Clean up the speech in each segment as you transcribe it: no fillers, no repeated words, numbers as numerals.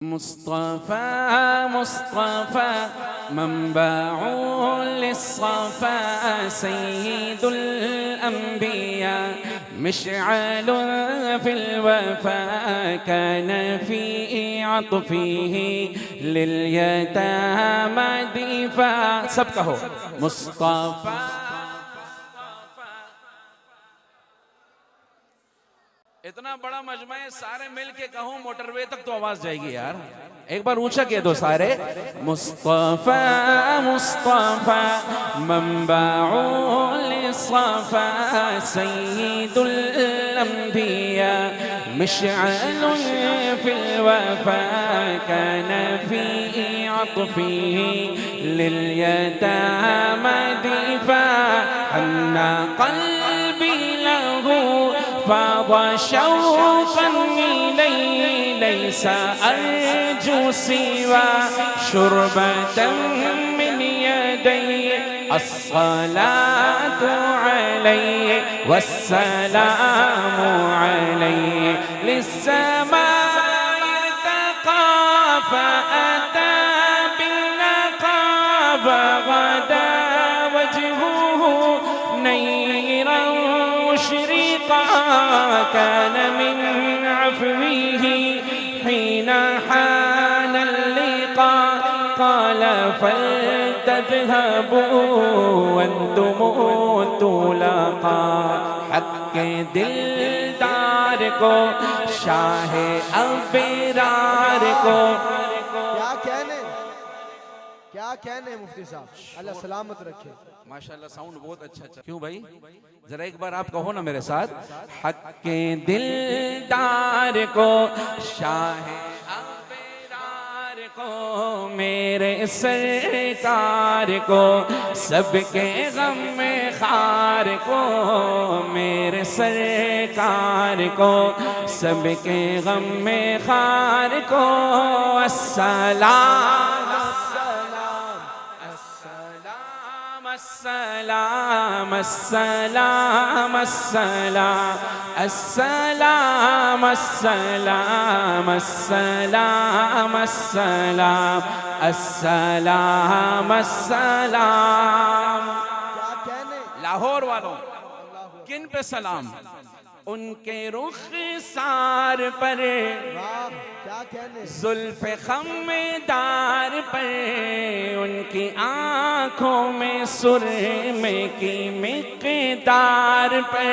مصطفى مصطفى منبع للصفا سيد الأنبياء مشعل في الوفا كان في عطفه لليتامى دفاع سب کہو مصطفى اتنا بڑا مجمع ہے سارے مل کے کہوں موٹر وے تک تو آواز جائے گی یار ایک بار اونچا کہہ دو سارے مصطفى مصطفى منبع للصفا سيد الأنبياء مشعل في الوفا كان في عطفه لليتامى دفاع حن قلبي له فاض شوقا إليه ليس أرجو سوى شربة من يدي الصلاة عليه والسلام عليه للسماء ارتقى فأتى بالنقى فغدا وجهه نيرا مشرقا كان من عفوه حين حان اللقاء قال فلتذهبوا وانتم طلقاء حق دلدار کو شاہ ابرار کو کیا کہنے مفتی صاحب اللہ سلامت رکھے ماشاءاللہ ساؤنڈ بہت اچھا کیوں بھائی ذرا ایک بار آپ کہو نا میرے ساتھ حق کے دلدار کو شاہ ابرار کو میرے سرکار کو سب کے غم میں خار کو میرے سرکار کو سب کے غم میں خار کو السلام السلام السلام السلام السلام السلام السلام السلام السلام السلام لاہور والوں کن پہ سلام ان کے رخسار پر زلف خمدار پر ان کی آنکھوں میں سرمے کی مقدار پر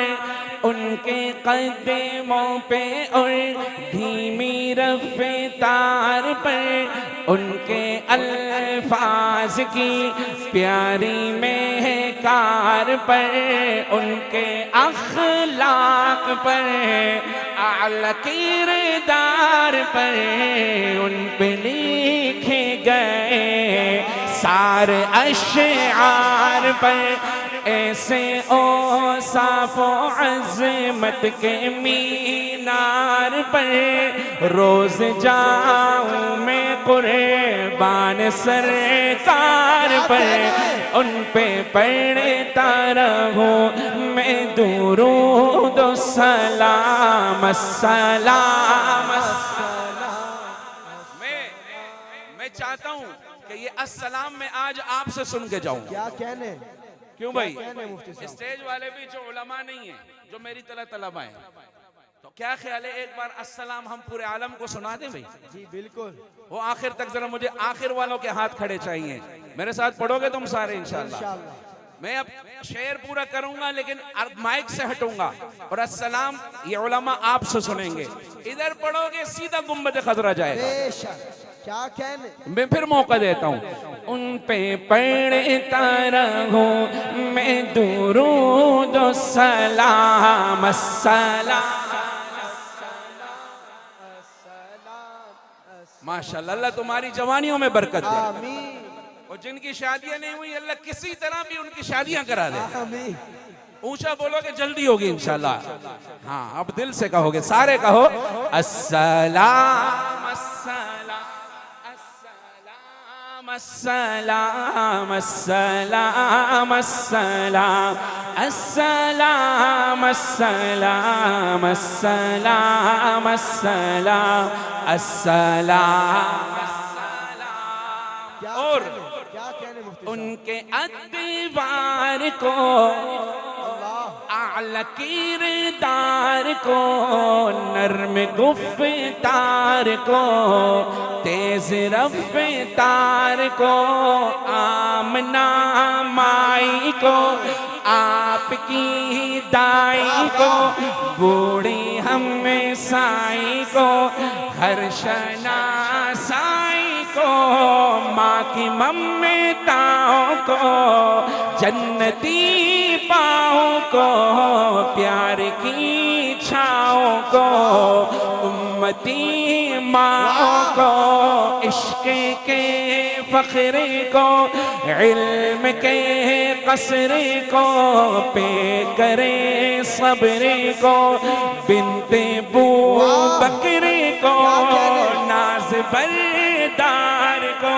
ان کے قدموں پہ اور دھیمی رفتار پر ان کے الفاظ کی پیاری مہکار پر ان کے اخلاق پر اعلی کردار پر ان پہ لکھے گئے سارے اشعار پر ایسے اوصاف و عظمت کے مینار پر روز جاؤں میں قربان سرکار پر ان پہ پڑھتا رہوں میں درود و سلام السلام میں چاہتا ہوں کہ یہ السلام میں آج آپ سے سن کے جاؤں کیا کہنے کیوں بھائی اسٹیج والے بھی جو علماء نہیں ہیں جو میری طرح طلباء ہیں تو کیا خیال ہے ایک بار السلام ہم پورے عالم کو سنا دیں بھائی جی بالکل وہ آخر تک ذرا مجھے آخر والوں کے ہاتھ کھڑے چاہیے میرے ساتھ پڑھو گے تم سارے انشاءاللہ میں اب شعر پورا کروں گا لیکن مائک سے ہٹوں گا اور السلام یہ علماء آپ سے سنیں گے ادھر پڑھو گے سیدھا گنبد خضرا جائے گا کیا کہنے میں پھر موقع دیتا ہوں ان پہ پڑھتا رہوں میں درود و سلام السلام ماشاءاللہ اللہ تمہاری جوانیوں میں برکت دے آمین اور جن کی شادیاں نہیں ہوئی اللہ کسی طرح بھی ان کی شادیاں کرا دے آمین اونچا بولو کہ جلدی ہوگی انشاءاللہ ہاں اب دل سے کہو گے سارے کہو السلام السلام السلام السلام السلام السلام السلام السلام السلام السلام اور کیا کہنے مفتی صاحب؟ ان کے ادوار کو اعلی کردار کو نرم گفتار کو تیز رفتار کو آمنہ مائی کو آپ کی دائی کو بوڑھی ہم سائی کو ہر شناسائی کو ماں کی ممتاؤں کو جنتی پاؤں کو پیار کی چھاؤں کو امتی ماں کو عشق کے فخر کو علم کے قصر کو پہ کرے صبر کو بنت بو بکر کو ناز بردار کو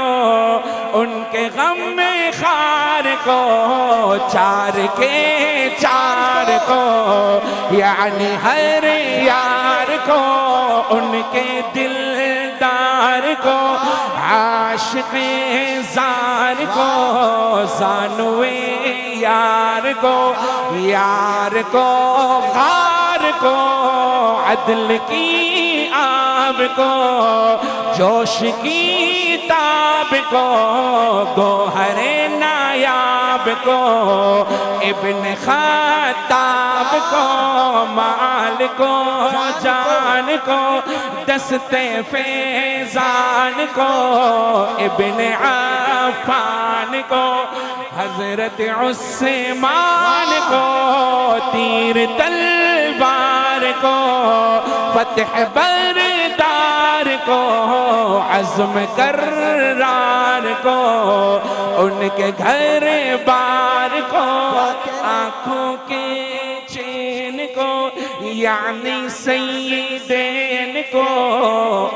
ان کے غم خار کو چار کے چار کو یعنی ہر یار کو ان کے دلدار کو عاشق زار کو زانوے یار کو غار کو عدل کی آب کو جوش کی تاب کو گوہر نایاب کو ابن خطاب کو مال کو جان کو دست فیضان کو ابن عفان کو حضرت عثمان کو تیر تلوار کو فتح بردار کو عزم کرار کو ان کے گھر بار کو آنکھوں کے چین کو یعنی سیدین کو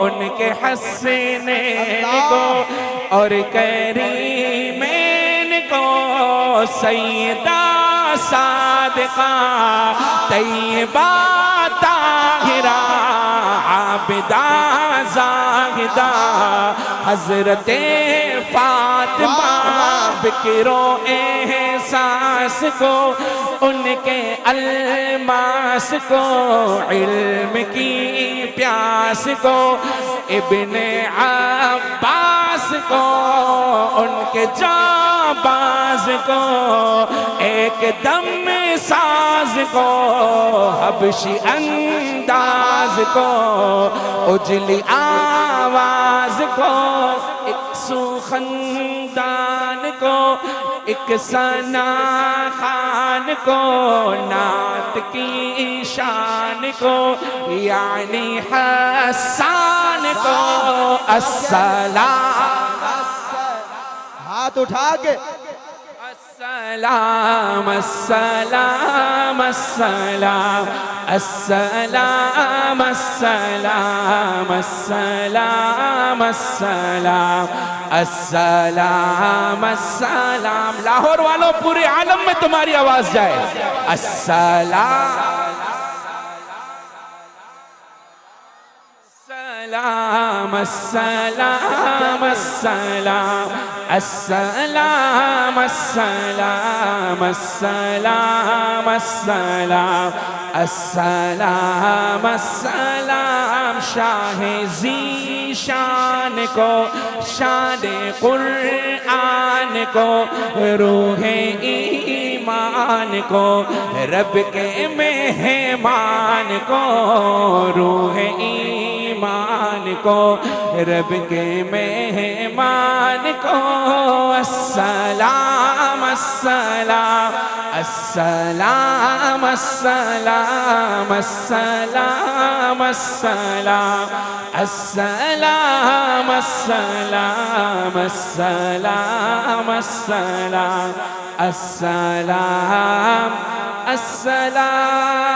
ان کے حسنین کو اور کریمین کو سیدہ صادقہ طیبہ طاہرہ عابدہ زاہدہ حضرت فاطمہ بکر و احساس کو ان کے الماس کو علم کی پیاس کو ابن عباس کو ان کے جانباز کو ایک دم ساز کو حبشی انداز کو اجلی آواز کو ایک سوخندان کو ایک ثنا خان کو نعت کی شان کو یعنی حسان کو السلام ہاتھ اٹھا کے السلام السلام السلام السلام السلام السلام السلام السلام السلام لاہور والوں پورے عالم میں تمہاری آواز جائے السلام السلام السلام السلام السلام السلام السلام السلام السلام شاہ ذی شان کو شان قرآن کو روح ایمان کو رب کے مہمان کو روح ایمان کو رب کے مہمان کو السلام السلام السلام السلام السلام السلام السلام السلام السلام السلام السلام السلام